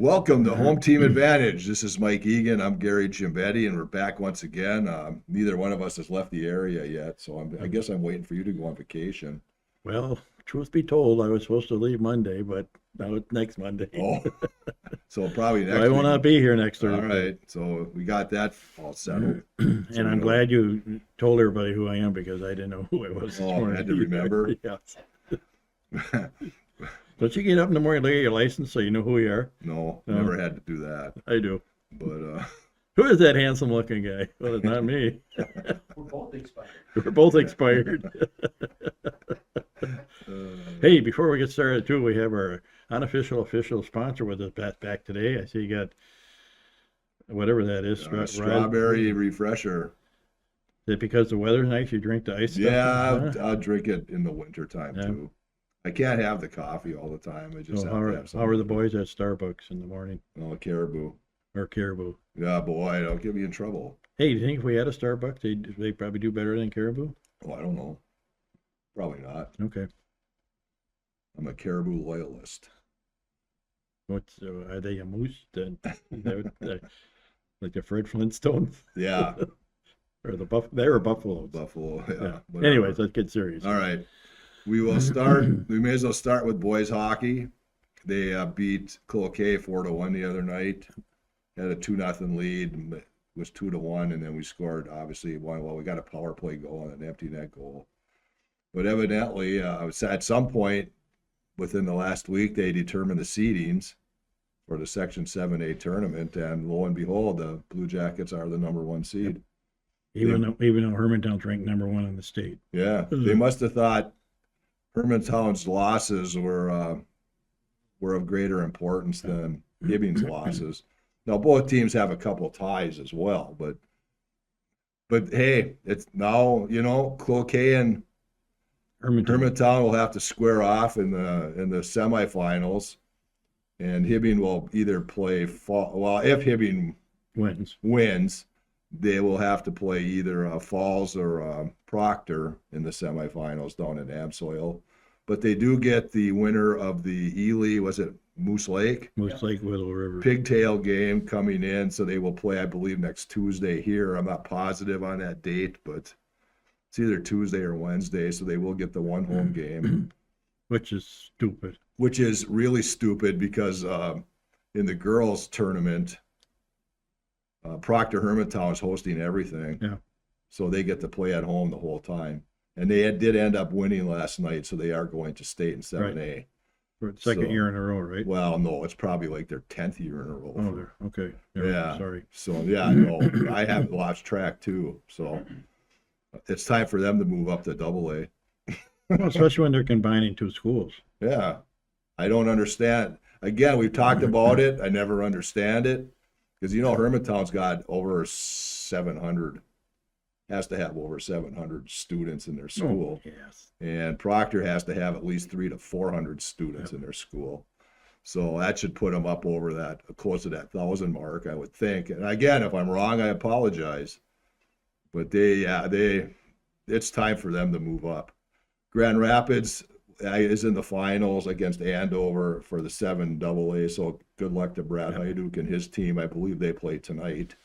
Welcome to Home Team Advantage. This is Mike Egan. I'm Gary Gimbetti, and we're back once again. Neither one of us has left the area yet, so I guess I'm waiting for you to go on vacation. Well, truth be told, I was supposed to leave Monday, but now it's next Monday. Oh, so probably So next I will week. not be here next All Thursday. right, so we got that all settled. And So I'm glad you told everybody who I am because I didn't know who I was this Oh, I morning. had to remember. Yes. Don't you get up in the morning, look at your license so you know who you are? No, No. never had to do that. I do. But Who is that handsome looking guy? Well, it's not me. We're both expired. We're both expired. Hey, before we get started too, we have our unofficial official sponsor with us back today. I see you got whatever that is. strawberry refresher. Is it because the weather's nice, you drink the ice stuff? Yeah, Huh? I'll drink it in the winter time Yeah. too. I can't have the coffee all the time. I just So have how to are, have how are the something. boys at Starbucks in the morning Oh, Caribou. or Caribou? Yeah, boy, don't get me in trouble. Hey, do you think if we had a Starbucks, they probably do better than Caribou? Oh, I don't know. Probably not. Okay. I'm a Caribou loyalist. What's are they a moose? Then like the Fred Flintstones Yeah, or the they were buffaloes. Buffalo. Yeah. Yeah. whatever. Anyways, let's get serious. All right. We will start. We may as well start with boys hockey. They beat Cloquet 4-1 the other night. Had a 2-0 lead. It was 2-1, and then we scored obviously one. Well, we got a power play goal and an empty net goal. But evidently, at some point within the last week, they determined the seedings for the Section 7A tournament, and lo and behold, the Blue Jackets are the #1 seed. Even though Hermantown's ranked #1 in the state. Yeah, they must have thought Hermantown's losses were of greater importance than Hibbing's losses. Now both teams have a couple ties as well, but hey, it's now Cloquet and Hermantown will have to square off in the semifinals, and Hibbing will either play well, if Hibbing wins, they will have to play either Falls or Proctor in the semifinals down in Amsoil. But they do get the winner of the Ely, was it Moose Lake? Moose Lake, Willow River. Pigtail game coming in, so they will play, I believe, next Tuesday here. I'm not positive on that date, but it's either Tuesday or Wednesday, so they will get the one home game. Which is stupid. Which is really stupid because in the girls' tournament, Proctor Hermantown is hosting everything. Yeah. So they get to play at home the whole time. And they did end up winning last night, so they are going to state in 7A. For the second So- year in a row, right? Well, no, it's probably like their 10th year in a row. Oh, there. Okay. Yeah. Sorry. So, yeah, no, I haven't lost track too. So it's time for them to move up to AA. Well, especially when they're combining two schools. Yeah. I don't understand. Again, we've talked about it. I never understand it. Because, Hermantown's got over 700, has to have over 700 students in their school. Oh, yes. And Proctor has to have at least 300 to 400 students in their school. So that should put them up over that, close to that 1,000 mark, I would think. And again, if I'm wrong, I apologize. But it's time for them to move up. Grand Rapids is in the finals against Andover for the 7AA. So good luck to Brad Hyduk and his team. I believe they play tonight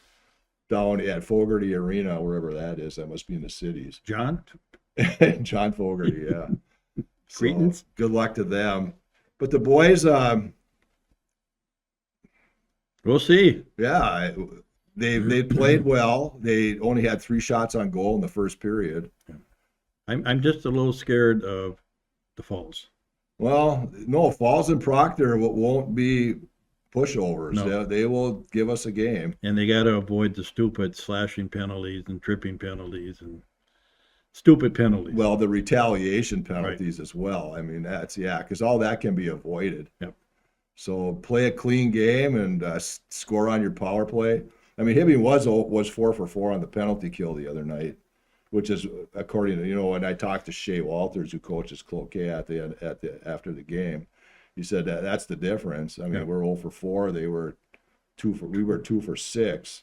down at Fogarty Arena, wherever that is. That must be in the cities. John? John Fogarty, yeah. Cretans? So, good luck to them. But the boys, We'll see. yeah, they played well. They only had 3 shots on goal in the first period. I'm just a little scared of the Falls. Well, no, Falls and Proctor won't be pushovers. No. They will give us a game. And they got to avoid the stupid slashing penalties and tripping penalties and stupid penalties. Well, the retaliation penalties as well. I mean, because all that can be avoided. Yep. So play a clean game and score on your power play. I mean, Hibbing was 4 for 4 on the penalty kill the other night, which is according to when I talked to Shea Walters, who coaches Cloquet after the game. He said that's the difference. I mean, Yeah. we're 0 for 4. We were 2 for 6.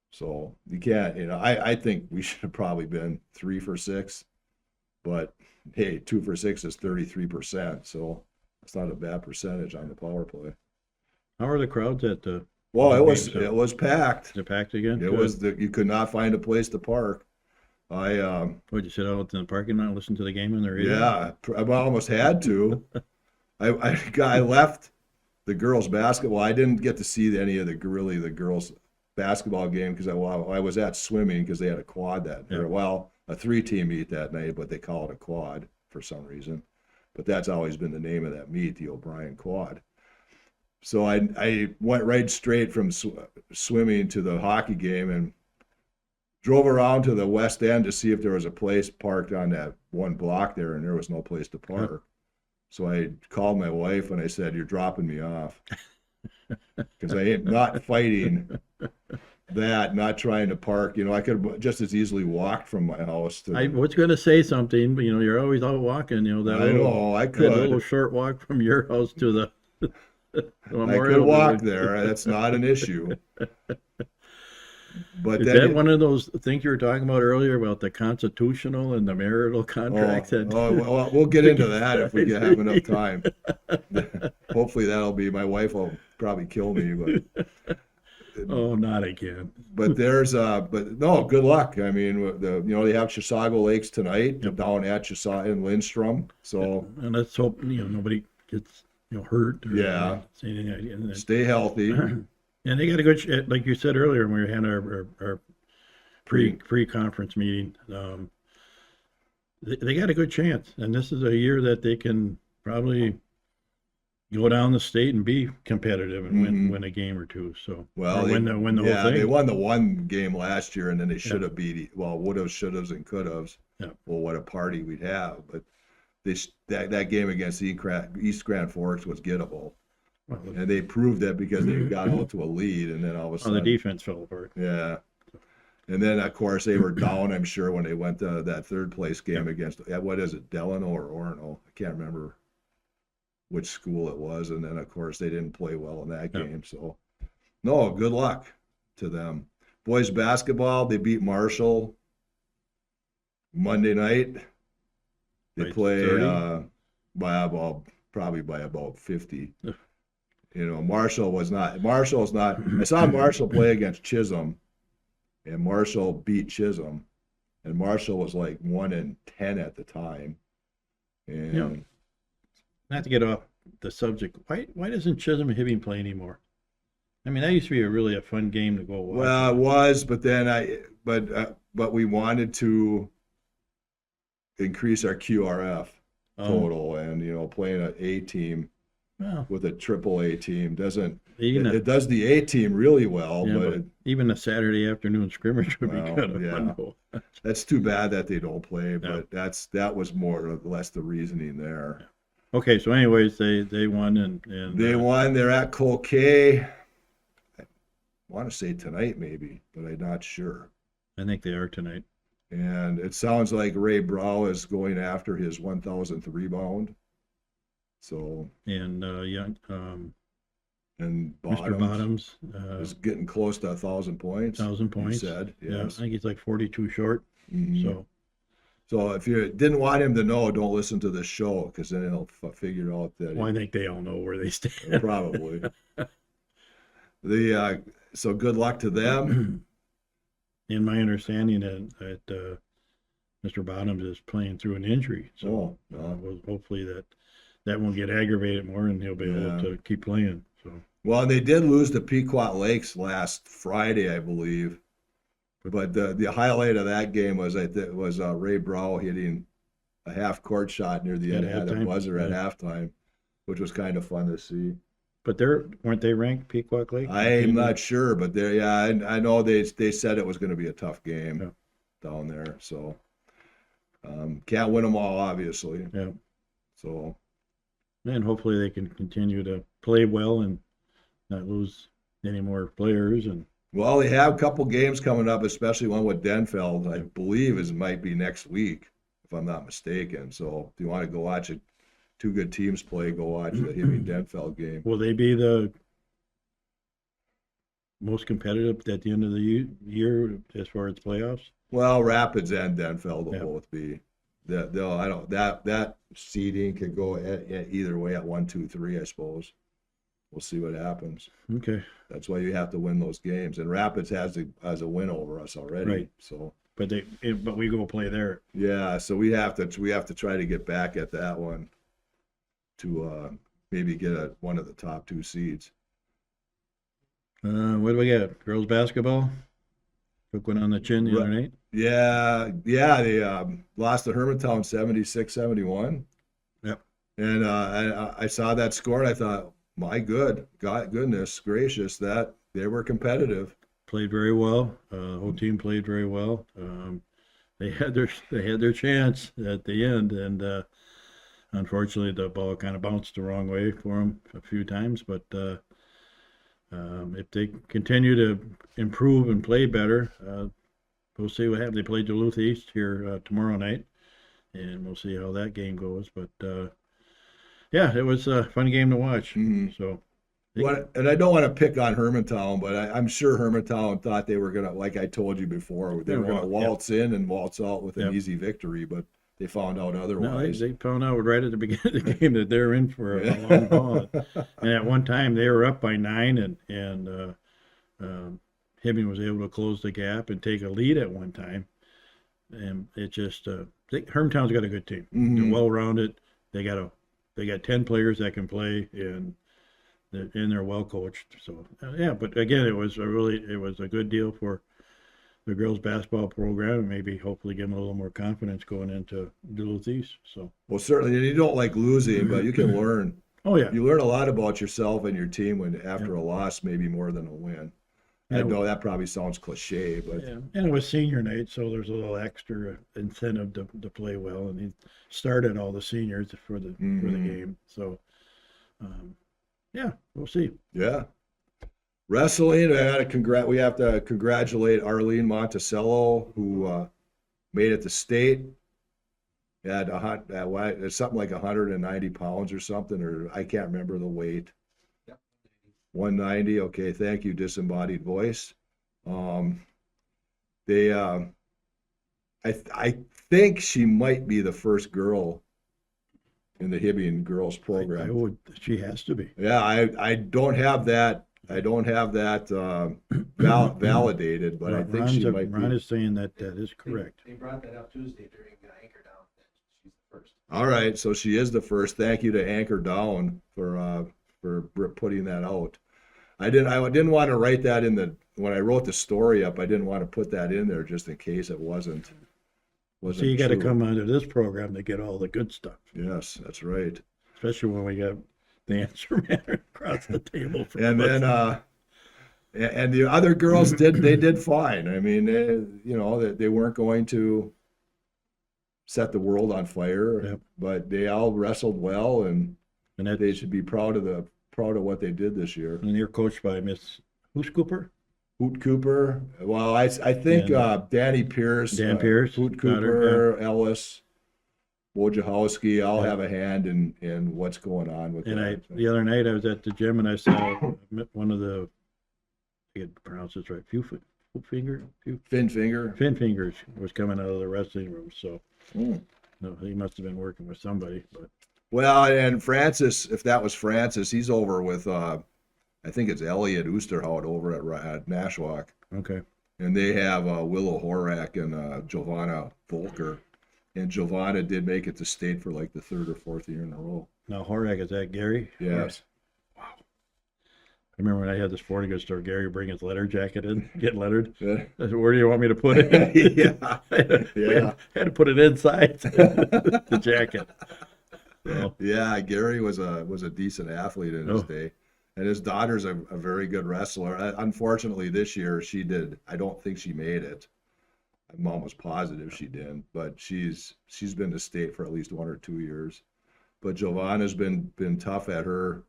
So you can't, I think we should have probably been 3 for 6, but hey, 2 for 6 is 33%. So it's not a bad percentage on the power play. How are the crowds at the, Well, Okay, so- it was packed. is it packed again? It Good. was you could not find a place to park. Would you sit out in the parking lot and listen to the game on the radio? Yeah, I almost had to. I left the girls' basketball. I didn't get to see any of the girls' basketball game because I was at swimming because they had a quad that Yeah. or well, a 3-team meet that night, but they call it a quad for some reason. But that's always been the name of that meet, the O'Brien Quad. So I went right straight from swimming to the hockey game and drove around to the west end to see if there was a place parked on that one block there, and there was no place to park. So I called my wife and I said, "You're dropping me off," because I ain't not fighting that, not trying to park. You know, I could have just as easily walked from my house to. I was gonna say something, but you're always out walking, that I little, know I that little could. short walk from your house to the I Memorial could walk Building. there. That's not an issue. But Is then that one of those things you were talking about earlier about the constitutional and the marital contracts? well, we'll get into that if we have enough time. Hopefully that'll be, my wife will probably kill me, Oh, not again. but no, good luck. I mean, they have Chisago Lakes tonight down at Chisago in Lindstrom. So And let's hope, nobody gets, hurt. Or Yeah. anything. And stay healthy. and they got a good, like you said earlier, when we had our pre-conference meeting, they got a good chance. And this is a year that they can probably go down the state and be competitive and win a game or two. So, Well, or win the whole thing. they won the one game last year, and then they should have beat. Well, would have, should have, and could have. Yeah. Well, what a party we'd have! But that game against East Grand Forks was gettable, Well, and they proved that because they got out to a lead, and then all of a the sudden, defense fell apart. yeah. And then of course they were down. I'm sure when they went to that third place game against what is it, Delano or Orono? I can't remember which school it was. And then of course they didn't play well in that Yeah. game. So no, good luck to them. Boys basketball, they beat Marshall Monday night. They By play 30? probably by about 50. Yeah. Marshall's not. I saw Marshall play against Chisholm, and Marshall beat Chisholm, and Marshall was like 1-10 at the time. And Yeah. Not to get off the subject, why doesn't Chisholm Hibbing play anymore? I mean, that used to be really a fun game to go watch. well, it was, but then but we wanted to increase our QRF total, and playing an A team well, with a triple A team doesn't. even It does the A team really well, yeah, but but even a Saturday afternoon scrimmage would Well, be kind of yeah. fun. Though. that's too bad that they don't play. But that was more or less the reasoning there. Okay, so anyways, they won and They won. They're at Colquay. I want to say tonight, maybe, but I'm not sure. I think they are tonight. And it sounds like Ray Brow is going after his 1,000th rebound. So, And and Mr. Bottoms, is getting close to 1,000 points. 1,000 You points. said, Yeah, I yes. think he's like 42 short. Mhm. So, if you didn't want him to know, don't listen to this show because then he'll figure out that well, I think they all know where they stand. probably. So good luck to them. In my understanding that Mr. Bottoms is playing through an injury, so Oh, well. hopefully that won't get aggravated more, and he'll be able Yeah. to keep playing. So Well, they did lose to Pequot Lakes last Friday, I believe. But the highlight of that game was Ray Brow hitting a half court shot near the At end, had a halftime? buzzer at Yeah. halftime, which was kind of fun to see. but weren't they ranked Pequot Lake? I'm not sure, but I know they said it was going to be a tough game Yeah. down there. So can't win them all, obviously. Yeah, So and hopefully they can continue to play well and not lose any more players. And well, they have a couple games coming up, especially one with Denfeld. I believe might be next week, if I'm not mistaken. So if you want to go watch it, two good teams play, go watch the Hibbing Denfeld game. will they be the most competitive at the end of the year as far as playoffs? Well, Rapids and Denfeld will Yeah. both be. That seeding could go either way at 1, 2, 3, I suppose. we'll see what happens. Okay, That's why you have to win those games. And Rapids has a win over us already. Right. So but but we go play there. yeah, so we have to try to get back at that one to maybe get one of the top 2 seeds. What do we got? Girls basketball? Took one on the chin the other night. Yeah, they lost to Hermantown 76-71. Yep. And I saw that score and I thought, my goodness gracious, that they were competitive. Played very well. The whole team played very well. They had their chance at the end, and unfortunately, the ball kind of bounced the wrong way for them a few times. But if they continue to improve and play better, we'll see what happens. They play Duluth East here tomorrow night, and we'll see how that game goes. But yeah, it was a fun game to watch. Mhm. So. And I don't want to pick on Hermantown, but I'm sure Hermantown thought they were gonna, like I told you before, they were gonna waltz in and waltz out with an easy victory, but they found out No, otherwise. they found out right at the beginning of the game that they're in for a long ball. And at one time they were up by 9, and Hibbing was able to close the gap and take a lead at one time. And it just Hermantown's got a good team. Mhm. They're well rounded. They got 10 players that can play, and they're well coached. So yeah, but again, it was a good deal for the girls basketball program, and maybe hopefully give them a little more confidence going into Duluth East. So Well, certainly, you don't like losing, but you can learn. oh yeah, You learn a lot about yourself and your team when after a loss, maybe more than a win. I Yeah. know that probably sounds cliche, but yeah, and it was senior night, so there's a little extra incentive to play well, and he started all the seniors for the Mhm. game. So yeah, we'll see. yeah. Wrestling, we have to congratulate Arlene Monticello, who made it to state. At something like 190 pounds or something, or I can't remember the weight. 190. Okay, thank you, disembodied voice. I think she might be the first girl in the Hibbing girls program. She has to be. Yeah, I don't have that. I don't have that validated, but I think she might Ron be. is saying that is correct. They brought that up Tuesday during Anchor Down, that she's the first. All right, so she is the first. Thank you to Anchor Down for putting that out. I didn't want to write that when I wrote the story up. I didn't want to put that in there just in case it wasn't. So you got to true. come onto this program to get all the good stuff, Yes, that's right. especially when we got the answer man across the table. And then and the other girls did fine. I mean, they weren't going to set the world on fire, Yep. but they all wrestled well, and and they should be proud of what they did this year. and you're coached by Miss Hoos Cooper. Hoot Cooper. Well, I think Danny Pierce, Dan Pierce, Hoot got Cooper, Ellis, Wojciechowski all have a hand in what's going on with And that. the other night I was at the gym and I saw one of the, I can pronounce this right, Fin Finger. Fin Fingers was coming out of the wrestling room. So Mm. no, he must have been working with somebody. But Well, and Francis, if that was Francis, he's over with, I think it's Elliot Oosterhout over at Nashwauk. okay, And they have Willow Horak and Giovanna Volker. And Giovanna did make it to state for like the 3rd or 4th year in a row. now Horak, is that Gary? Yes. I remember when I had the sporting goods store, Gary would bring his letter jacket in, get lettered. Yeah. I said, where do you want me to put it? Yeah. We Yeah. had to put it inside the jacket. So, Yeah, Gary was a decent athlete in his Oh. day. And his daughter's a very good wrestler. Unfortunately, this year I don't think she made it. I'm almost positive she didn't, but she's been to state for at least 1 or 2 years. But Giovanna's been tough at her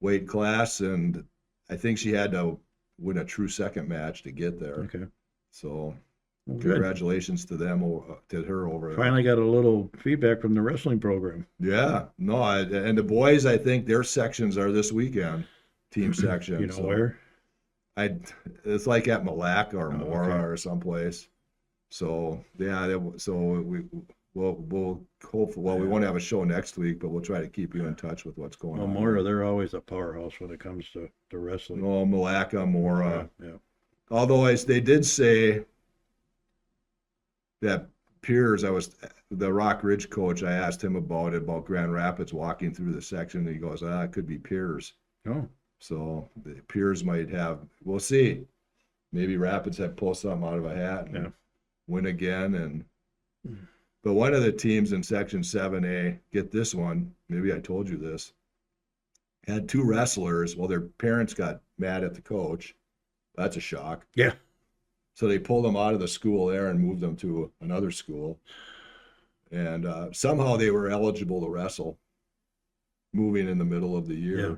weight class, and I think she had to win a true second match to get there. okay. So Well, good. congratulations to them, to her over there. Finally got a little feedback from the wrestling program. Yeah, no, and the boys, I think their sections are this weekend, team section. You know so where? It's like at Malacca or Oh, Mora okay. or someplace. So yeah, so we'll hopefully, well, we won't have a show next week, but we'll try to keep you in touch with what's going Well, on. Mora, they're always a powerhouse when it comes to wrestling. No, Malacca, Mora. Yeah. Although they did say that Piers, the Rock Ridge coach, I asked him about Grand Rapids walking through the section, and he goes, it could be Piers. Oh, So the Piers might have, we'll see. Maybe Rapids have pulled something out of a hat and Yeah. win again. But one of the teams in Section 7A, get this one, maybe I told you this, had 2 wrestlers. Well, their parents got mad at the coach. That's a shock. yeah. So they pulled them out of the school there and moved them to another school. And somehow they were eligible to wrestle moving in the middle of the year. Yeah.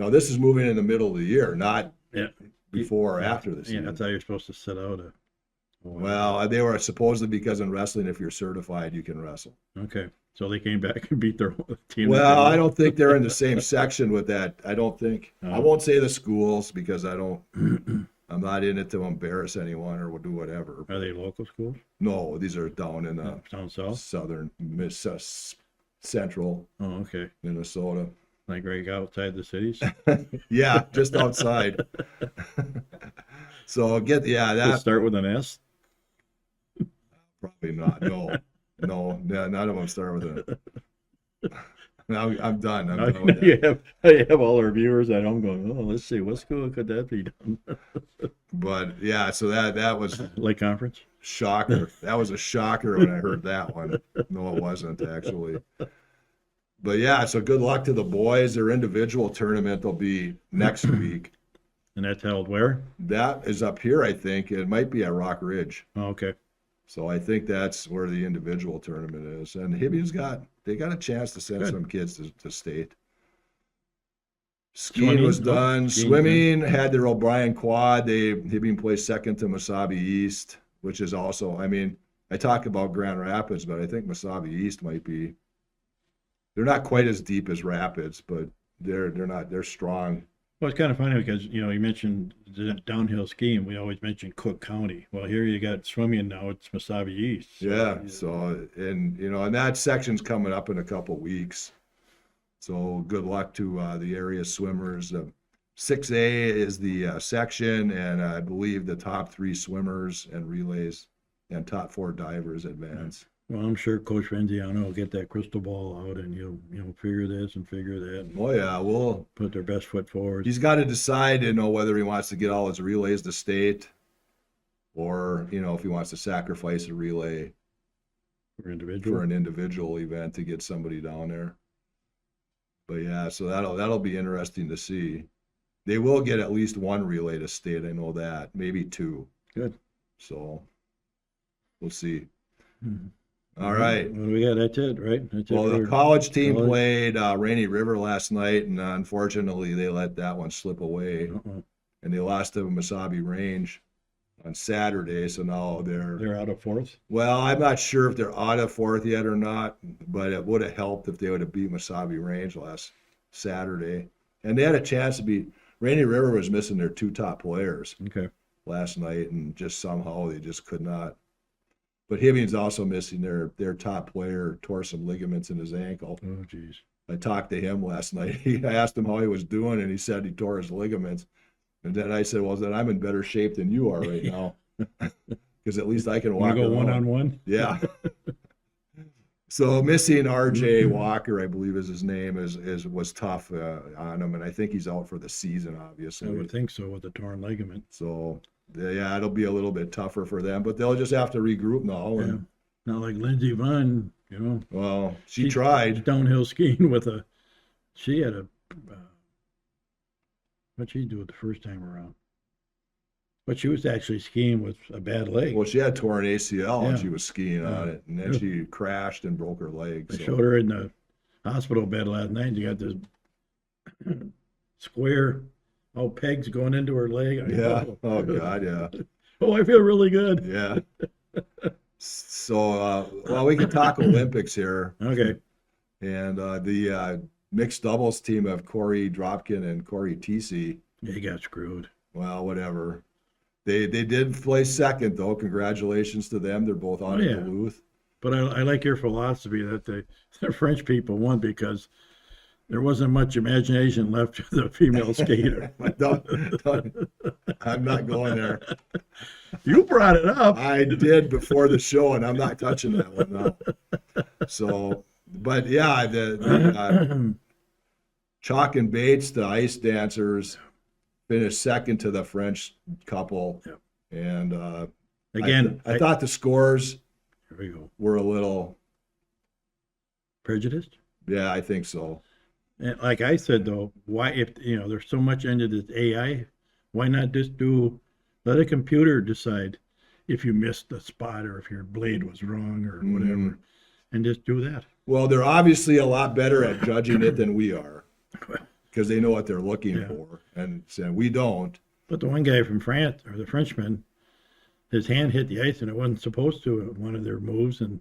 Now, this is moving in the middle of the year, not Yeah. before or after the Yeah, season. I thought you were supposed to sit out a. Well, they were supposedly, because in wrestling, if you're certified, you can wrestle. Okay, so they came back and beat their team. Well, I don't think they're in the same section with that. I don't think. I Oh. won't say the schools because I'm not in it to embarrass anyone or do whatever. Are they local schools? No, these are down in Down south? southern, central Oh, okay. Minnesota. Like right outside the cities? Yeah, just outside. So Just that start with an S? probably not. No, none of them start with a. Now I'm done. I'm Now done with that. you have all our viewers at home going, oh, let's see, what school could that be done? But yeah, so that was Lake Conference? shocker. That was a shocker when I heard that one. No, it wasn't actually. But yeah, so good luck to the boys. Their individual tournament will be next week. And that's held where? That is up here, I think. It might be at Rock Ridge. Oh, okay. So I think that's where the individual tournament is. And Hibbing's got a chance to send Good. some kids to state. Skiing was Swimming? done. Skiing, Swimming had their O'Brien quad. Hibbing placed second to Mesabi East, which is also, I mean, I talk about Grand Rapids, but I think Mesabi East might be, they're not quite as deep as Rapids, but they're strong. Well, it's kind of funny because, you mentioned the downhill skiing. We always mention Cook County. Well, here you got swimming now. It's Mesabi East. Yeah, so, and that section's coming up in a couple weeks. So good luck to the area swimmers. 6A is the section, and I believe the top 3 swimmers and relays and top 4 divers advance. Well, I'm sure Coach Renziano will get that crystal ball out and you'll figure this and figure that and Oh yeah, well, put their best foot forward. he's got to decide, whether he wants to get all his relays to state, or if he wants to sacrifice a relay For individual. for an individual event to get somebody down there. But yeah, so that'll be interesting to see. They will get at least 1 relay to state, I know that, maybe 2. Good. So we'll see. Mhm. All right. What do we got? That's it, right? That's it. Well, the for- college team college? played Rainy River last night, and unfortunately they let that one slip away, Uh-oh. and they lost to Mesabi Range on Saturday. So now They're out of fourth. well, I'm not sure if they're out of 4th yet or not, but it would have helped if they would have beat Mesabi Range last Saturday. And they had a chance to beat. Rainy River was missing their 2 top players Okay. last night, and just somehow they just could not. But Hibbing's also missing their top player, tore some ligaments in his ankle. Oh, geez. I talked to him last night. I asked him how he was doing, and he said he tore his ligaments. And then I said, well, then I'm in better shape than you are right now, because at least I can walk Want to go around. 1-on-1? Yeah. So missing RJ Walker, I believe is his name, was tough on him, and I think he's out for the season, I obviously. would think so with the torn ligament. So yeah, it'll be a little bit tougher for them, but they'll just have to regroup now. Yeah. And Not like Lindsey Vonn, well, she She's tried. downhill skiing with she had a, what'd she do it the first time around? But she was actually skiing with a bad leg. Well, she had torn ACL and Yeah. she was skiing on it, and then Yeah. she crashed and broke her leg. I So. showed her in the hospital bed last night. You got this square, pegs going into her leg. Yeah. Oh God. Yeah. Oh, I feel really good. Yeah. So, well, we can talk Olympics here, Okay. and the mixed doubles team of Corey Dropkin and Corey TC. He got screwed. Well, whatever. They did place second though. Congratulations to them. They're both out Oh, of yeah. Duluth. But I like your philosophy that the French people won because there wasn't much imagination left to the female skater. I'm not going there. You brought it up. I did before the show, and I'm not touching that one now. So, but yeah, the Chalk and Bates, the ice dancers, finished second to the French couple. Yep. And Again, I thought the scores here we go. were a little, Prejudiced. yeah, I think so. And like I said though, why if there's so much into this AI, why not just let a computer decide if you missed the spot or if your blade was wrong or whatever, and just do that. Well, they're obviously a lot better at judging it than we are because they know what they're looking Yeah. for, and so we don't. But the one guy from France or the Frenchman, his hand hit the ice and it wasn't supposed to at one of their moves, and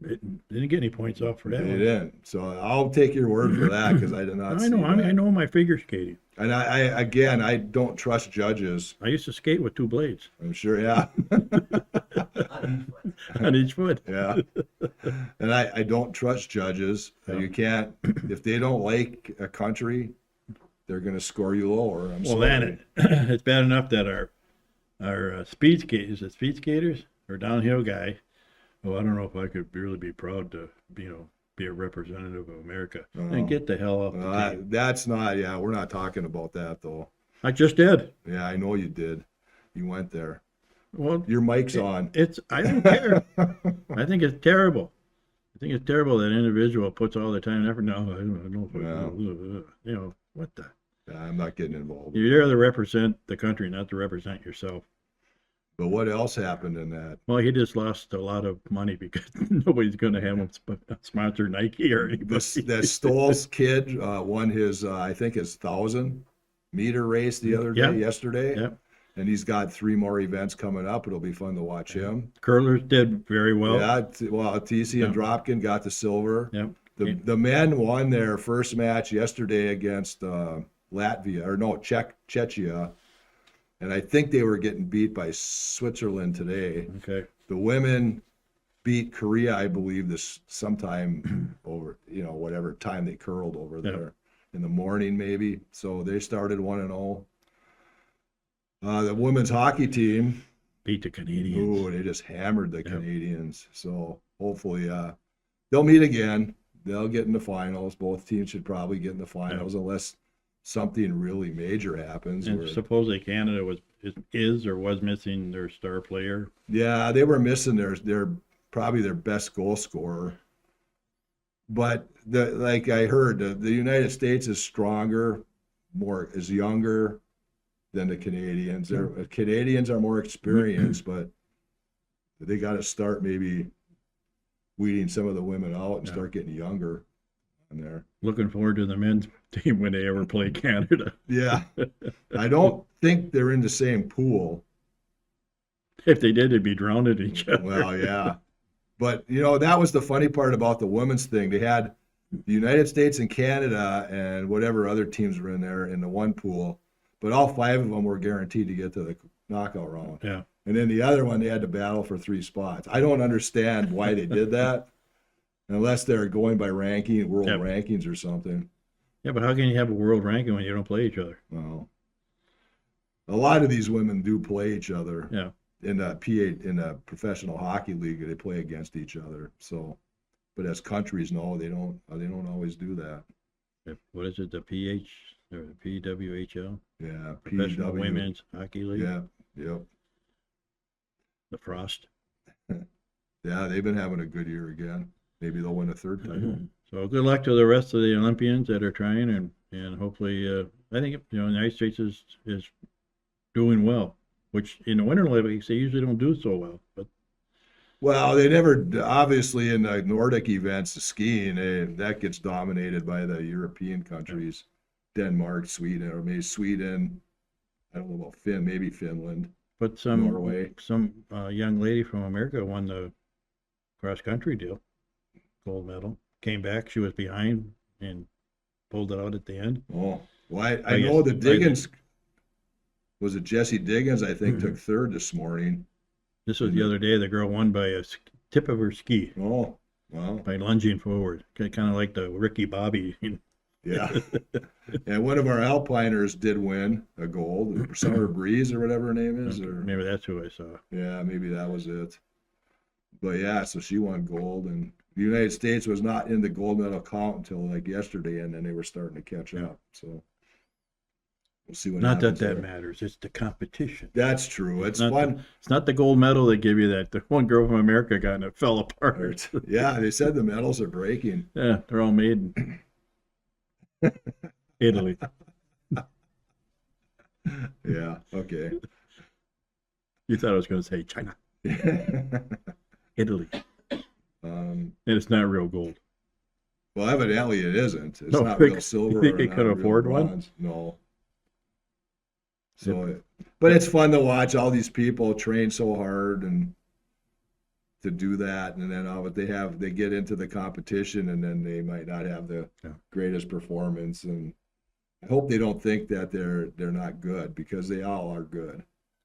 it didn't get any points off for that They one. didn't. So I'll take your word for that because I did not. I know. see I mean, that. I know my figure skating. And I don't trust judges. I used to skate with 2 blades I'm sure, yeah, on each foot. yeah. And I don't trust judges. Yeah. You can't if they don't like a country, they're going to score you lower. I'm Well, sorry. then it's bad enough that our speed skaters, the speed skaters, or downhill guy. Oh, I don't know if I could really be proud to be a representative of America. Oh. And get the hell off the team. That's not. Yeah, we're not talking about that though. I just did. Yeah, I know you did. You went there. Well, Your mic's on. I don't care. I think it's terrible. I think it's terrible that individual puts all the time and effort. No, I don't know if what the. Yeah, I'm not getting involved. You're there to represent the country, not to represent yourself. But what else happened in that? Well, he just lost a lot of money because nobody's going to have him sponsor Nike or anybody. That Stoles kid won his, I think, his 1,000-meter race the other day, yesterday. Yep. And he's got 3 more events coming up. It'll be fun to watch him. Curlers did very well. Yeah, TC and Dropkin got the silver. Yep. The men won their first match yesterday against Czechia. And I think they were getting beat by Switzerland today. Okay. The women beat Korea, I believe, this sometime over, whatever time they curled over there in the morning, maybe. So they started 1-0. The women's hockey team, Beat the Canadians. ooh, they just hammered the Canadians. So hopefully they'll meet again. They'll get in the finals. Both teams should probably get in the finals unless something really major happens. And supposedly Canada was missing their star player. Yeah, they were missing their probably their best goal scorer. But like I heard, the United States is stronger, is younger than the Canadians. The Canadians are more experienced, but they got to start maybe weeding some of the women out and start getting younger in there. Looking forward to the men's team when they ever play Canada. Yeah, I don't think they're in the same pool. If they did, they'd be drowned in each other. Well, yeah. But, that was the funny part about the women's thing. They had the United States and Canada and whatever other teams were in there in the one pool, but all 5 of them were guaranteed to get to the knockout round. Yeah. And then the other one, they had to battle for 3 spots. I don't understand why they did that, unless they're going by world rankings or something. Yeah, but how can you have a world ranking when you don't play each other? Well, a lot of these women do play each other. Yeah. In the professional hockey league, they play against each other. So, but as countries, no, they don't always do that. What is it? The PH or the PWHL? Yeah, Professional Women's Hockey League. Yeah, yep. The Frost. Yeah, they've been having a good year again. Maybe they'll win a 3rd title. So good luck to the rest of the Olympians that are trying, and hopefully, I think the United States is doing well. Which in the Winter Olympics they usually don't do so well, but Well, they never, obviously in the Nordic events, the skiing, that gets dominated by the European countries, Denmark, Sweden, or maybe Sweden. I don't know about maybe Finland. Norway. some young lady from America won the cross country deal, gold medal. Came back, she was behind and pulled it out at the end. Oh, well, I know the Diggins. Was it Jesse Diggins? I think took 3rd this morning. This was the other day. The girl won by a tip of her ski Oh, well, by lunging forward, kind of like the Ricky Bobby. yeah. And one of our Alpiners did win a gold, Summer Breeze or whatever her name is, or Maybe that's who I saw. yeah, maybe that was it. But yeah, so she won gold, and the United States was not in the gold medal count until like yesterday, and then they were starting to catch up. So we'll see what Not that happens that there. matters. It's the competition. That's true. It's Not fun. It's not the gold medal they give you that the one girl from America got and it fell apart. Yeah, they said the medals are breaking. Yeah, they're all made in Italy. Yeah, okay. You thought I was going to say China, Italy, Um, and it's not real gold. well, evidently it isn't. It's No, not they- real silver. you think or they not could real afford one? bronze. No. So, but it's fun to watch all these people train so hard and to do that, and then they get into the competition, and then they might not have the Yeah. greatest performance. And I hope they don't think that they're not good, because they all are good.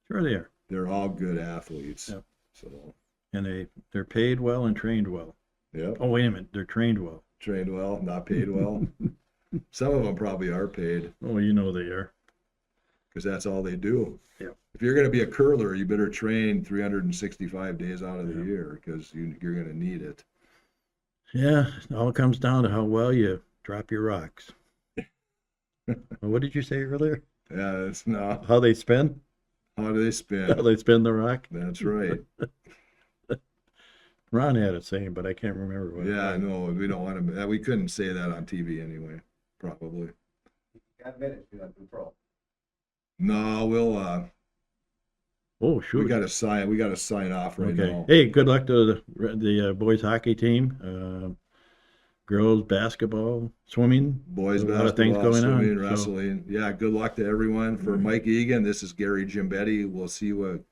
Sure they are, They're all good athletes. Yeah. So, and they're paid well and trained well. yep. Oh wait a minute, they're trained well. Trained well, not paid well. Some of them probably are paid, Oh, you know they are. because that's all they do. Yep. If you're going to be a curler, you better train 365 days out of the Yeah. year, because you're going to need it. Yeah, it all comes down to how well you drop your rocks. Well, what did you say earlier? Yeah, it's not. How they spin? How do they How spin? they spin the rock? That's right. Ron had a saying, but I can't remember what. it Yeah, was. no, we don't want to. We couldn't say that on TV anyway. Probably. Got minutes, you're not pro. No, we'll. Oh We shoot. got to sign. We got to sign off right Okay. now. Hey, good luck to the boys hockey team, girls basketball, swimming. Boys A lot of basketball, things going on, swimming, so- wrestling. Yeah, good luck to everyone. For Mike Egan, this is Gary Gimbetti. We'll see you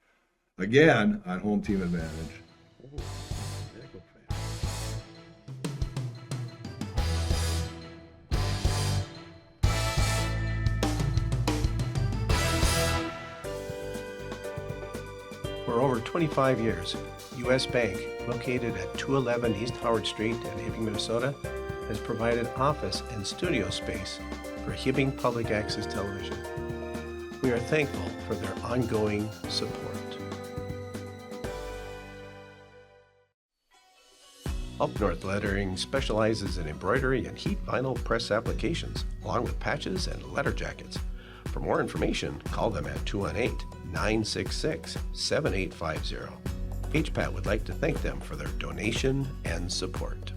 again on Home Team Advantage. For over 25 years, U.S. Bank, located at 211 East Howard Street in Hibbing, Minnesota, has provided office and studio space for Hibbing Public Access Television. We are thankful for their ongoing support. Up North Lettering specializes in embroidery and heat vinyl press applications, along with patches and letter jackets. For more information, call them at 218-966-7850. HPAT would like to thank them for their donation and support.